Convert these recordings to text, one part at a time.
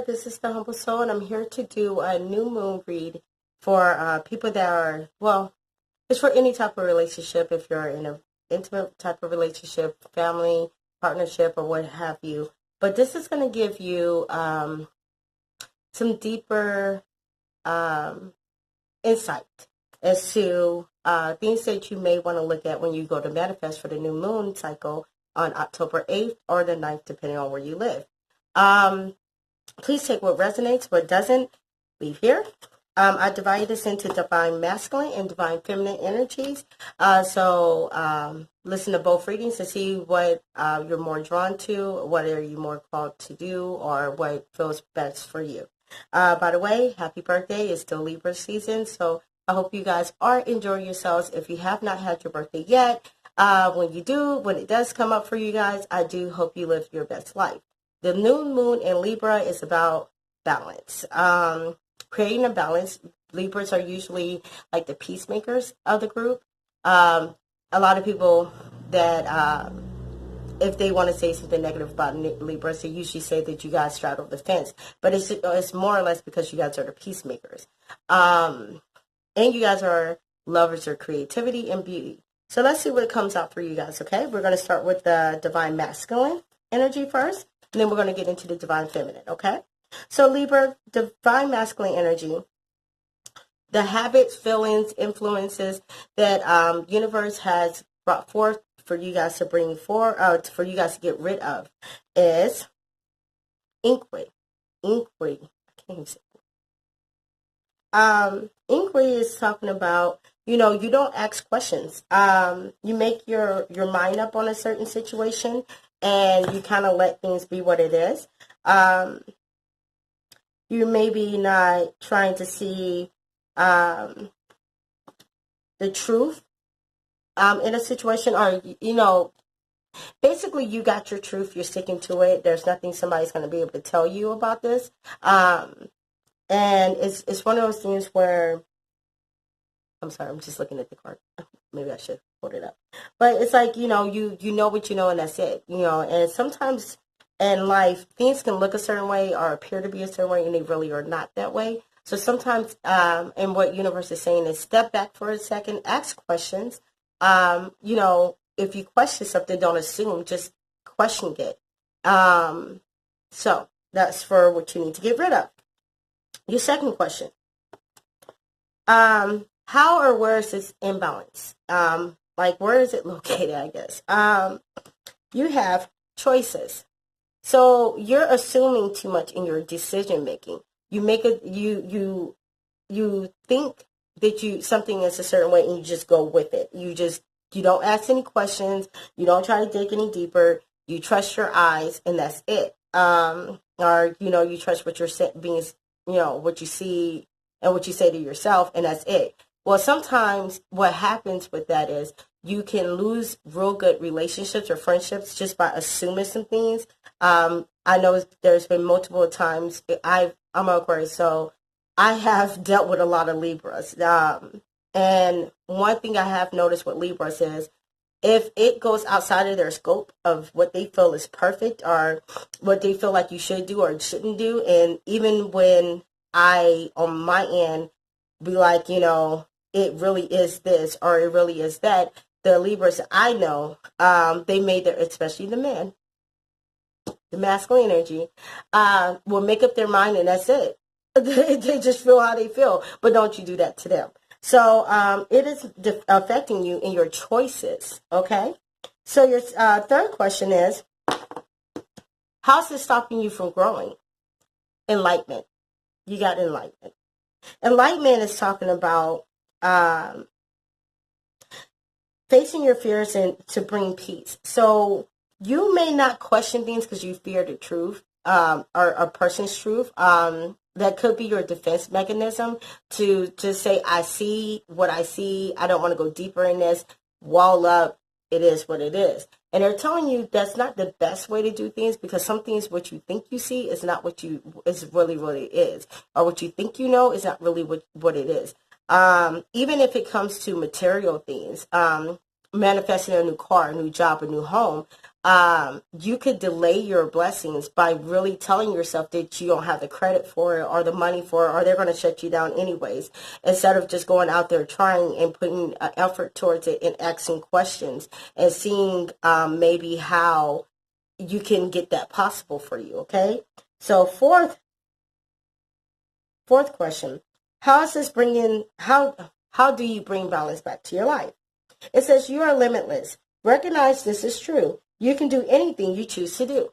Hi, this is the Humble Soul, and I'm here to do a new moon read for people that are, well, it's for any type of relationship. If you're in an intimate type of relationship, family, partnership, or what have you. But this is going to give you some deeper um, insight as to things that you may want to look at when you go to manifest for the new moon cycle on October 8th or the 9th, depending on where you live. Please take what resonates, what doesn't, leave here. I divide this into divine masculine and divine feminine energies. So listen to both readings to see what you're more drawn to, what are you more called to do, or what feels best for you. By the way, happy birthday. It's still Libra season, so I hope you guys are enjoying yourselves. If you have not had your birthday yet, when you do, when it does come up for you guys, I do hope you live your best life. The new moon in Libra is about balance. Creating a balance. Libras are usually like the peacemakers of the group. A lot of people that, if they want to say something negative about Libras, they usually say that you guys straddle the fence. But it's more or less because you guys are the peacemakers. And you guys are lovers of creativity and beauty. So let's see what comes out for you guys, okay? We're going to start with the divine masculine energy first. And then we're going to get into the divine feminine, okay? So Libra, divine masculine energy, the habits, feelings, influences that universe has brought forth for you guys to bring forward, for you guys to get rid of, is inquiry. Inquiry. I can't even say it. Inquiry is talking about, you don't ask questions. You make your mind up on a certain situation, and you kind of let things be what it is. You maybe not trying to see the truth in a situation, or, basically you got your truth, you're sticking to it. There's nothing somebody's going to be able to tell you about this. And it's one of those things where, I'm sorry, I'm just looking at the card. Maybe I should hold it up. But it's like, you know what you know, and that's it. And sometimes in life, things can look a certain way or appear to be a certain way, and they really are not that way. So sometimes, and what universe is saying is step back for a second, ask questions. If you question something, don't assume, just question it. So that's for what you need to get rid of. Your second question. How or where is this imbalance? Where is it located, I guess? You have choices. So you're assuming too much in your decision making. You make you think that something is a certain way, and you just go with it. You don't ask any questions. You don't try to dig any deeper. You trust your eyes, and that's it. Or you trust what you're being, what you see and what you say to yourself, and that's it. Well, sometimes what happens with that is you can lose real good relationships or friendships just by assuming some things. I know there's been multiple times. I'm an Aquarius, so I have dealt with a lot of Libras. And one thing I have noticed with Libras is if it goes outside of their scope of what they feel is perfect or what they feel like you should do or shouldn't do, and even when I, on my end, be like, it really is this or it really is that, the Libras I know, they made their, especially the men, the masculine energy, will make up their mind, and that's it. They just feel how they feel, but don't you do that to them. So it is affecting you in your choices, okay? So your third question is, how's this stopping you from growing? Enlightenment. You got enlightenment. Enlightenment is talking about facing your fears and to bring peace. So you may not question things because you fear the truth, or a person's truth. That could be your defense mechanism to just say, I see what I see. I don't want to go deeper in this. Wall up. It is what it is. And they're telling you that's not the best way to do things, because some things what you think you see is not what is really what it is. Or what you think you know is not really what it is. Even if it comes to material things, manifesting a new car, a new job, a new home, you could delay your blessings by really telling yourself that you don't have the credit for it or the money for it, or they're going to shut you down anyways, instead of just going out there trying and putting effort towards it and asking questions and seeing maybe how you can get that possible for you. Okay. So fourth question, how is this bringing, how do you bring balance back to your life? It says you are limitless. Recognize this is true. You can do anything you choose to do.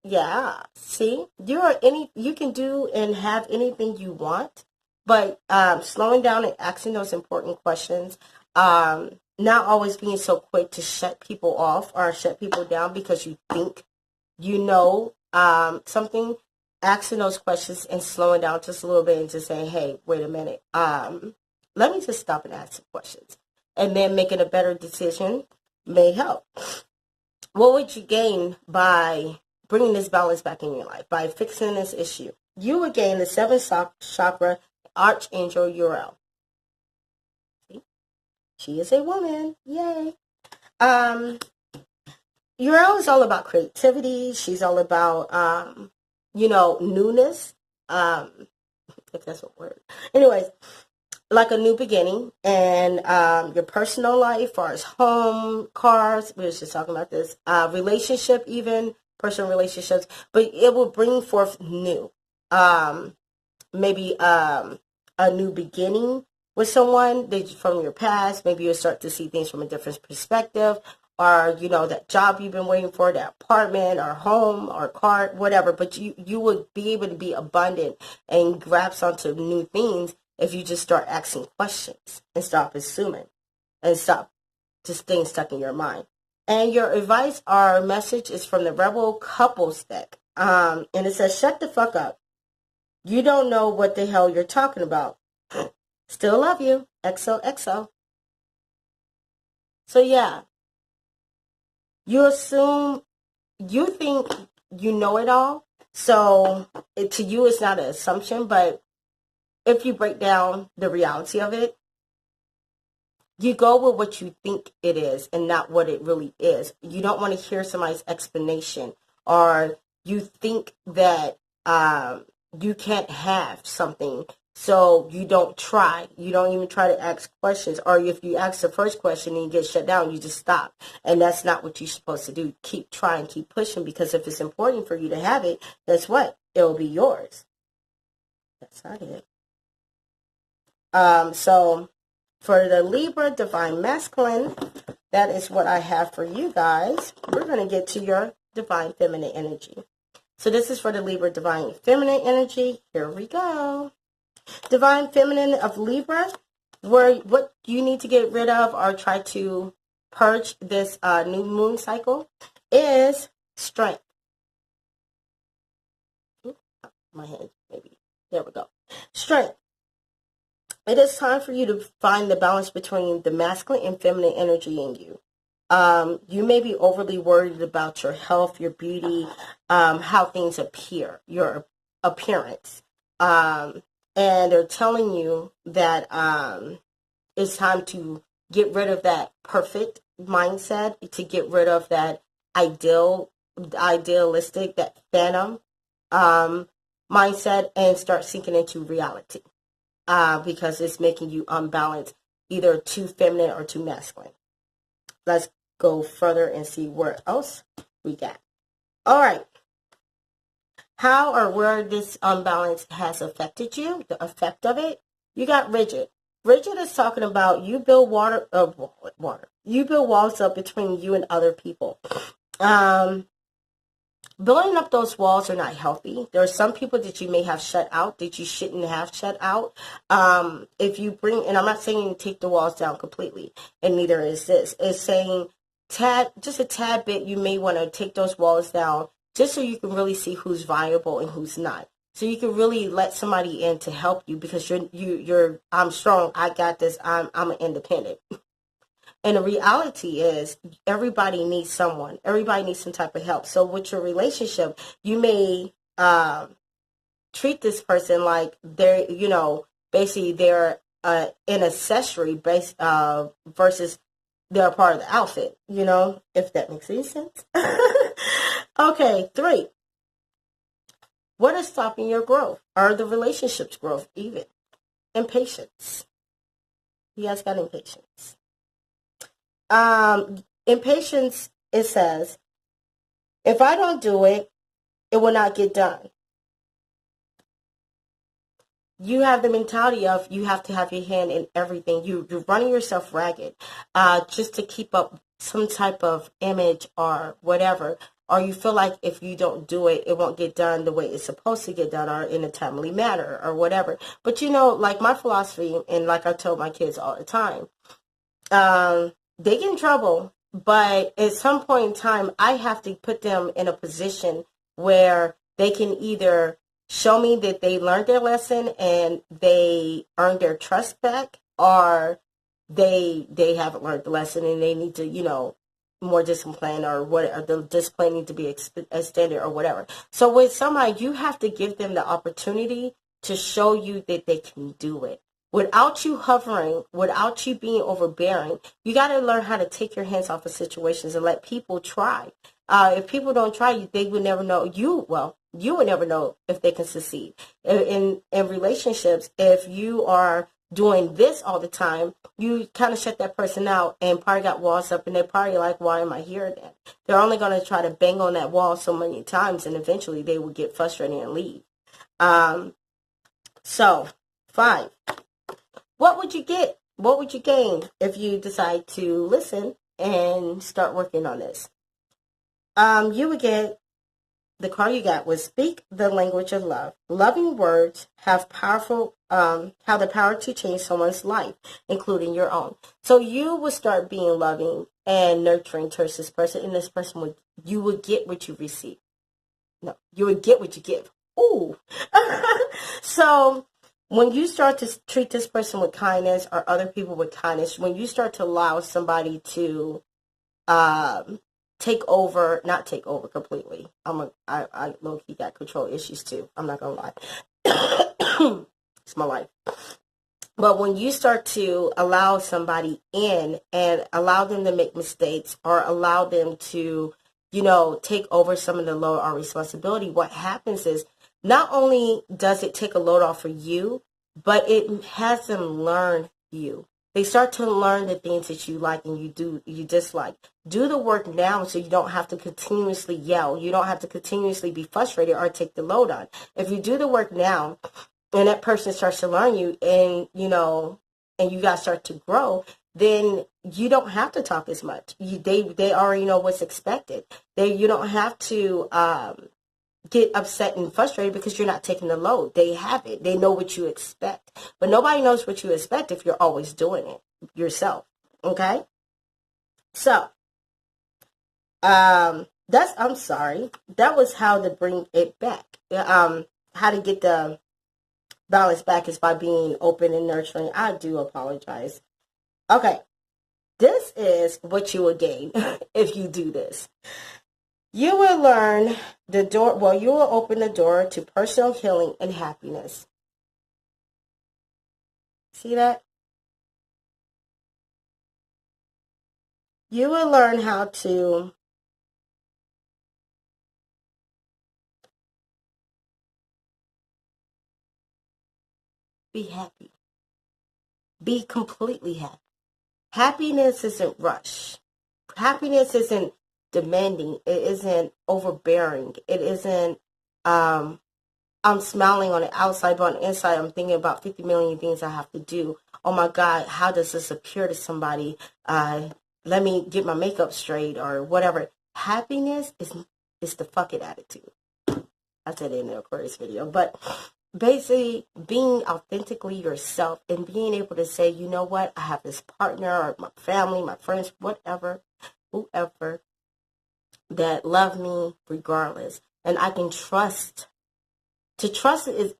Yeah, see, you can do and have anything you want, but slowing down and asking those important questions, not always being so quick to shut people off or shut people down because you think you know something, asking those questions and slowing down just a little bit and just saying, hey, wait a minute, let me just stop and ask some questions, and then making a better decision may help. What would you gain by bringing this balance back in your life, by fixing this issue? You would gain the seventh chakra, Archangel Uriel. See? She is a woman. Yay. Uriel is all about creativity. She's all about, newness. If that's a word. Anyways, like a new beginning, and your personal life, as far as home, cars, we were just talking about this, relationship, even personal relationships, but it will bring forth new, maybe a new beginning with someone from your past. Maybe you'll start to see things from a different perspective, or that job you've been waiting for, that apartment or home or car, whatever, but you would be able to be abundant and grasp onto new things if you just start asking questions and stop assuming and stop just staying stuck in your mind. And your advice or message is from the Rebel Couples deck. And it says, shut the fuck up. You don't know what the hell you're talking about. Still love you. XOXO. So yeah, you think you know it all. So to you, it's not an assumption, but if you break down the reality of it, you go with what you think it is and not what it really is. You don't want to hear somebody's explanation, or you think that you can't have something, so you don't try. You don't even try to ask questions, or if you ask the first question and you get shut down, you just stop. And that's not what you're supposed to do. Keep trying, keep pushing, because if it's important for you to have it, guess what? It'll be yours. That's not it. So for the Libra Divine Masculine, that is what I have for you guys. We're going to get to your Divine Feminine energy. So this is for the Libra Divine Feminine energy. Here we go. Divine Feminine of Libra, what you need to get rid of or try to purge this new moon cycle is strength. My hand, maybe. There we go. Strength. It is time for you to find the balance between the masculine and feminine energy in you. You may be overly worried about your health, your beauty, how things appear, your appearance. And they're telling you that it's time to get rid of that perfect mindset, to get rid of that idealistic, that phantom mindset, and start sinking into reality. Because it's making you unbalanced, either too feminine or too masculine. Let's go further and see where else we got. All right. How or where this unbalance has affected you, the effect of it. You got rigid. Rigid is talking about you build You build walls up between you and other people. Building up those walls are not healthy. There are some people that you may have shut out that you shouldn't have shut out. If you and I'm not saying take the walls down completely, and neither is this. It's saying just a tad bit, you may want to take those walls down just so you can really see who's viable and who's not. So you can really let somebody in to help you, because you're I'm strong. I got this. I'm an independent. And the reality is everybody needs someone. Everybody needs some type of help. So with your relationship, you may treat this person like they're, basically they're an accessory versus they're a part of the outfit, if that makes any sense. Okay, 3. What is stopping your growth or the relationship's growth even? Impatience. You guys got impatience. Impatience, it says, if I don't do it, it will not get done. You have the mentality of you have to have your hand in everything. You're running yourself ragged just to keep up some type of image or whatever. Or you feel like if you don't do it, it won't get done the way it's supposed to get done or in a timely manner or whatever. But like my philosophy, and like I tell my kids all the time, they get in trouble, but at some point in time, I have to put them in a position where they can either show me that they learned their lesson and they earned their trust back, or they haven't learned the lesson and they need to, more discipline, or what, or the discipline need to be extended or whatever. So with somebody, you have to give them the opportunity to show you that they can do it. Without you hovering, without you being overbearing, you got to learn how to take your hands off of situations and let people try. If people don't try, they would never know you would never know if they can succeed. In relationships, if you are doing this all the time, you kind of shut that person out and probably got walls up, and they're probably like, why am I here then? They're only going to try to bang on that wall so many times, and eventually they will get frustrated and leave. So 5. What would you get? What would you gain if you decide to listen and start working on this? You would get, the card you got was speak the language of love. Loving words have the power to change someone's life, including your own. So you would start being loving and nurturing towards this person, and this person you would get what you receive. No, you would get what you give. Ooh. So when you start to treat this person with kindness, or other people with kindness, when you start to allow somebody to not take over completely. I low-key got control issues too. I'm not gonna lie. It's my life. But when you start to allow somebody in and allow them to make mistakes, or allow them to, take over some of the load or responsibility, what happens is, not only does it take a load off for you, but it has them learn you. They start to learn the things that you like and you dislike. Do the work now so you don't have to continuously yell. You don't have to continuously be frustrated or take the load on. If you do the work now and that person starts to learn you, and, and you guys start to grow, then you don't have to talk as much. They already know what's expected. You don't have to get upset and frustrated because you're not taking the load. They have it. They know what you expect. But nobody knows what you expect if you're always doing it yourself. Okay? So, I'm sorry. That was how to bring it back. How to get the balance back is by being open and nurturing. I do apologize. Okay. This is what you will gain if you do this. You will learn you will open the door to personal healing and happiness. See that? You will learn how to be happy. Be completely happy. Happiness isn't rush. Happiness isn't demanding. It isn't overbearing. It isn't, I'm smiling on the outside, but on the inside, I'm thinking about 50 million things I have to do. Oh my God, how does this appear to somebody? Let me get my makeup straight or whatever. Happiness is the fuck it attitude. I said it in the Aquarius video, but basically being authentically yourself and being able to say, you know what, I have this partner or my family, my friends, whoever that love me regardless. And I can trust. To trust is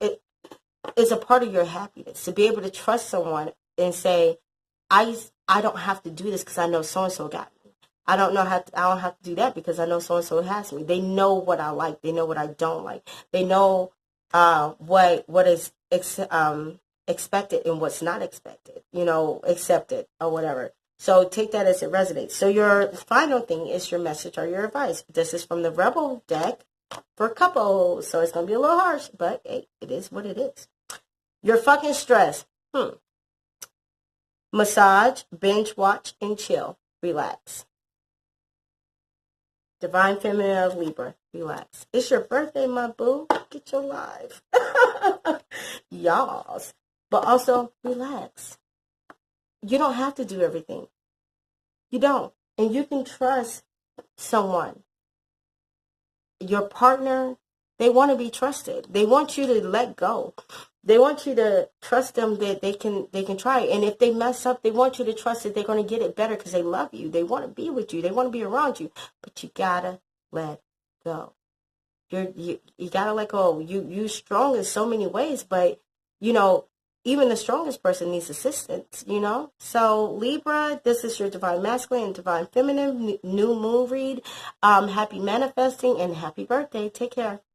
a part of your happiness. To be able to trust someone and say, I don't have to do this because I know so-and-so got me. I don't have to do that because I know so-and-so has me. They know what I like. They know what I don't like. They know what is expected and what's not expected, accepted or whatever. So take that as it resonates. So your final thing is your message or your advice. This is from the Rebel deck for couples. So it's going to be a little harsh, but hey, it is what it is. You're fucking stressed. Massage, binge watch, and chill. Relax. Divine Feminine of Libra. Relax. It's your birthday, my boo. Get your life. Y'all. But also, relax. You don't have to do everything. You don't. And you can trust someone. Your partner, they want to be trusted. They want you to let go. They want you to trust them that they can try. And if they mess up, they want you to trust that they're going to get it better because they love you. They want to be with you. They want to be around you. But you gotta let go. You gotta let go. You strong in so many ways, but even the strongest person needs assistance. So Libra, this is your divine masculine and divine feminine new moon read. Happy manifesting and happy birthday. Take care.